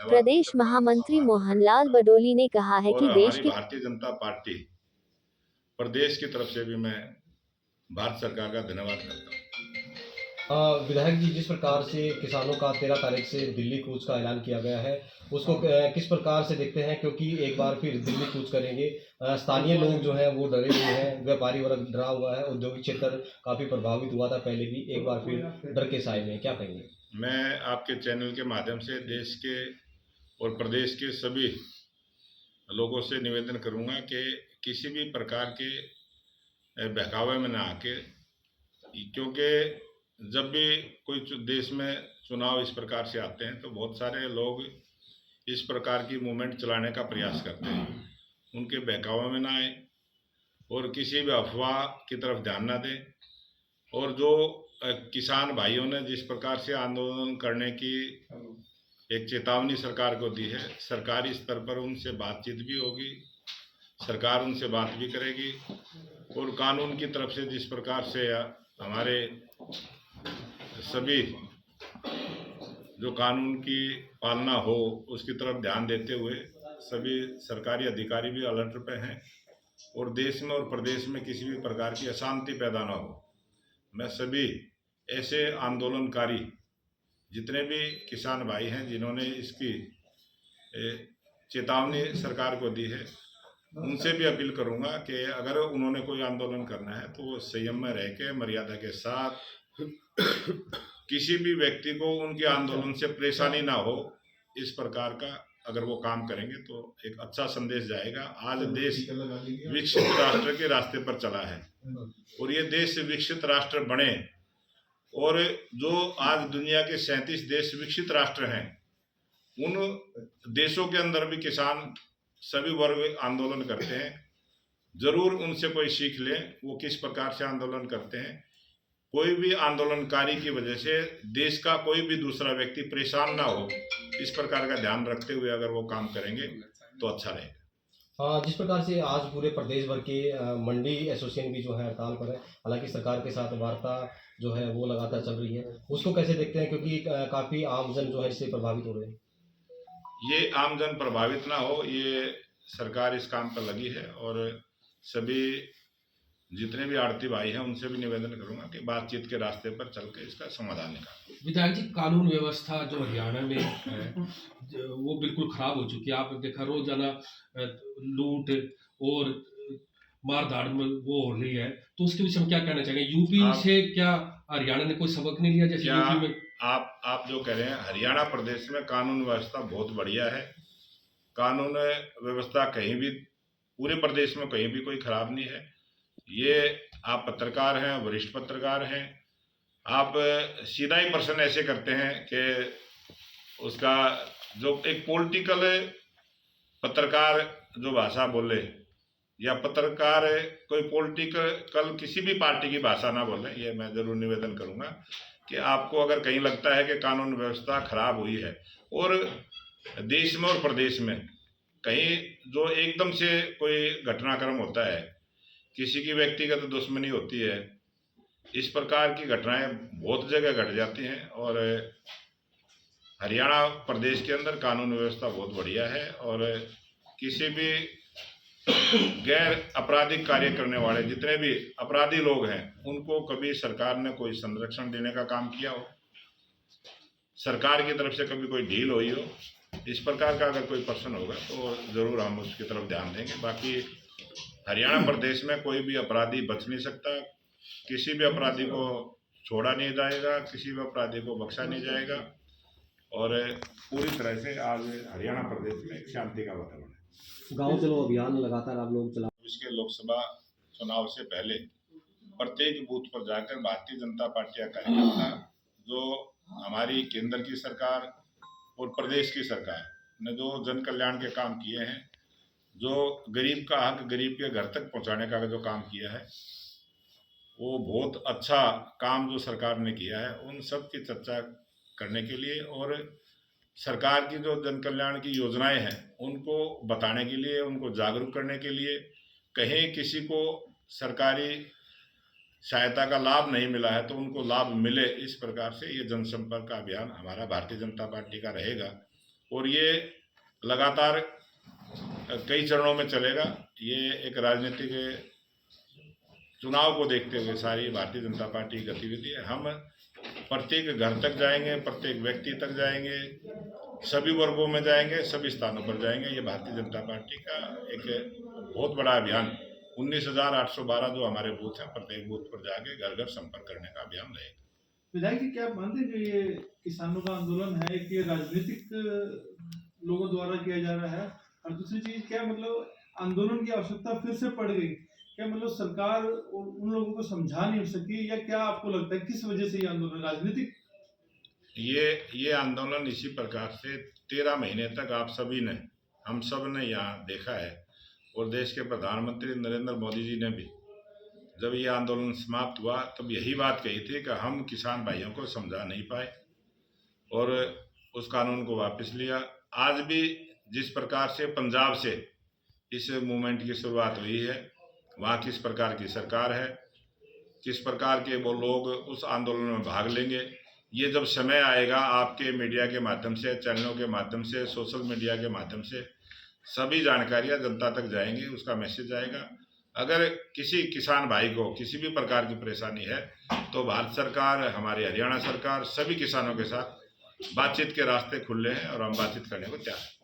प्रदेश महामंत्री मोहनलाल बडोली ने कहा है और कि देश हमारी की भारतीय जनता पार्टी प्रदेश की तरफ से भी मैं भारत सरकार का धन्यवाद करता हूँ। विधायक जी, जिस प्रकार से किसानों का 13 तारीख से दिल्ली कूच का ऐलान किया गया है, उसको किस प्रकार से देखते हैं? क्योंकि एक बार फिर दिल्ली कूच करेंगे। स्थानीय लोग जो हैं वो डरे हुए हैं, व्यापारी वर्ग डरा हुआ है, औद्योगिक क्षेत्र काफ़ी प्रभावित हुआ था पहले भी, एक बार फिर डर के साए में है, क्या कहेंगे? मैं आपके चैनल के माध्यम से देश के और प्रदेश के सभी लोगों से निवेदन करूंगा कि किसी भी प्रकार के बहकावे में ना आके, क्योंकि जब भी कोई देश में चुनाव इस प्रकार से आते हैं तो बहुत सारे लोग इस प्रकार की मूवमेंट चलाने का प्रयास करते हैं। उनके बहकावे में ना आए और किसी भी अफवाह की तरफ ध्यान ना दें। और जो किसान भाइयों ने जिस प्रकार से आंदोलन करने की एक चेतावनी सरकार को दी है, सरकारी स्तर पर उनसे बातचीत भी होगी, सरकार उनसे बात भी करेगी और कानून की तरफ से जिस प्रकार से हमारे सभी जो कानून की पालना हो उसकी तरफ ध्यान देते हुए सभी सरकारी अधिकारी भी अलर्ट पे हैं और देश में और प्रदेश में किसी भी प्रकार की अशांति पैदा ना हो। मैं सभी ऐसे आंदोलनकारी जितने भी किसान भाई हैं जिन्होंने इसकी चेतावनी सरकार को दी है, उनसे भी अपील करूंगा कि अगर उन्होंने कोई आंदोलन करना है तो वो संयम में रह के मर्यादा के साथ किसी भी व्यक्ति को उनके आंदोलन से परेशानी ना हो, इस प्रकार का अगर वो काम करेंगे तो एक अच्छा संदेश जाएगा। आज देश विकसित राष्ट्र के रास्ते पर चला है और ये देश विकसित राष्ट्र बने और जो आज दुनिया के 37 देश विकसित राष्ट्र हैं, उन देशों के अंदर भी किसान सभी वर्ग आंदोलन करते हैं। जरूर उनसे कोई सीख लें, वो किस प्रकार से आंदोलन करते हैं। कोई भी आंदोलनकारी की वजह से देश का कोई भी दूसरा व्यक्ति परेशान ना हो, इस प्रकार का ध्यान रखते हुए अगर वो काम करेंगे तो अच्छा रहेगा। हाँ, जिस प्रकार से आज पूरे प्रदेश भर के मंडी एसोसिएशन भी जो है हड़ताल पर है, हालांकि सरकार के साथ वार्ता जो है वो लगातार चल रही है, उसको कैसे देखते हैं? क्योंकि काफ़ी आमजन जो है इससे प्रभावित हो रहे हैं। ये आमजन प्रभावित ना हो, ये सरकार इस काम पर लगी है और सभी जितने भी आड़ती भाई हैं उनसे भी निवेदन करूंगा कि बातचीत के रास्ते पर चल के इसका समाधान निकालें। विधायक जी, कानून व्यवस्था जो हरियाणा में है वो बिल्कुल खराब हो चुकी है। आपने देखा रोजाना लूट और मारधाड़ में वो हो रही है, तो उसके विषय में क्या कहना चाहेंगे? यूपी से क्या हरियाणा ने कोई सबक नहीं लिया? जैसे क्या यूपी में आप जो कह रहे हैं, हरियाणा प्रदेश में कानून व्यवस्था बहुत बढ़िया है। कानून व्यवस्था कहीं भी पूरे प्रदेश में कहीं भी कोई खराब नहीं है। ये आप पत्रकार हैं, वरिष्ठ पत्रकार हैं, आप सीधा ही प्रश्न ऐसे करते हैं कि उसका जो एक पॉलिटिकल पत्रकार जो भाषा बोले या पत्रकार कोई पॉलिटिकल किसी भी पार्टी की भाषा ना बोले, ये मैं जरूर निवेदन करूंगा कि आपको अगर कहीं लगता है कि कानून व्यवस्था खराब हुई है और देश में और प्रदेश में कहीं जो एकदम से कोई घटनाक्रम होता है, किसी की व्यक्तिगत दुश्मनी होती है, इस प्रकार की घटनाएं बहुत जगह घट जाती हैं और हरियाणा प्रदेश के अंदर कानून व्यवस्था बहुत बढ़िया है और किसी भी गैर आपराधिक कार्य करने वाले जितने भी अपराधी लोग हैं उनको कभी सरकार ने कोई संरक्षण देने का काम किया हो, सरकार की तरफ से कभी कोई डील हुई हो, इस प्रकार का अगर कोई प्रश्न होगा तो जरूर हम उसकी तरफ ध्यान देंगे। बाकी हरियाणा प्रदेश में कोई भी अपराधी बच नहीं सकता, किसी भी अपराधी को छोड़ा नहीं जाएगा, किसी भी अपराधी को बख्शा नहीं जाएगा और पूरी तरह से आज हरियाणा प्रदेश में शांति का वातावरण है। गाँव चलो अभियान लगातार आप लोग चला इसके लोकसभा चुनाव से पहले प्रत्येक बूथ पर जाकर भारतीय जनता पार्टी का कार्यकर्ता जो हमारी केंद्र की सरकार और प्रदेश की सरकार ने जो जन कल्याण के काम किए हैं, जो गरीब का हक गरीब के घर तक पहुंचाने का जो काम किया है, वो बहुत अच्छा काम जो सरकार ने किया है, उन सब की चर्चा करने के लिए और सरकार की जो जन कल्याण की योजनाएं हैं उनको बताने के लिए, उनको जागरूक करने के लिए, कहीं किसी को सरकारी सहायता का लाभ नहीं मिला है तो उनको लाभ मिले, इस प्रकार से ये जनसंपर्क का अभियान हमारा भारतीय जनता पार्टी का रहेगा और ये लगातार कई चरणों में चलेगा। ये एक राजनीतिक चुनाव को देखते हुए सारी भारतीय जनता पार्टी की गतिविधि है। हम प्रत्येक घर तक जाएंगे, प्रत्येक व्यक्ति तक जाएंगे, सभी वर्गों में जाएंगे, सभी स्थानों पर जाएंगे। ये भारतीय जनता पार्टी का एक बहुत बड़ा अभियान 19,812 जो हमारे बूथ हैं, प्रत्येक बूथ पर जाके घर घर संपर्क करने का अभियान रहेगा। विधायक जी, क्या आप मानते हैं जो ये किसानों का आंदोलन है कि ये राजनीतिक लोगों द्वारा किया जा रहा है? और दूसरी चीज, क्या मतलब आंदोलन की आवश्यकता फिर से पड़ गई? क्या मतलब सरकार उन लोगों को समझा नहीं सकी, या क्या आपको लगता है किस वजह से ये आंदोलन राजनीतिक? ये आंदोलन इसी प्रकार से 13 महीने तक हम सब ने यहाँ देखा है, और देश के प्रधानमंत्री नरेंद्र मोदी जी ने भी जब ये आंदोलन समाप्त हुआ तब यही बात कही थी कि हम किसान भाइयों को समझा नहीं पाए और उस कानून को वापस लिया। आज भी जिस प्रकार से पंजाब से इस मूवमेंट की शुरुआत हुई है, वहाँ किस प्रकार की सरकार है, किस प्रकार के वो लोग उस आंदोलन में भाग लेंगे, ये जब समय आएगा आपके मीडिया के माध्यम से, चैनलों के माध्यम से, सोशल मीडिया के माध्यम से सभी जानकारियां जनता तक जाएंगी, उसका मैसेज आएगा। अगर किसी किसान भाई को किसी भी प्रकार की परेशानी है तो भारत सरकार, हमारी हरियाणा सरकार सभी किसानों के साथ बातचीत के रास्ते खुले हैं और हम बातचीत करने को तैयार हैं।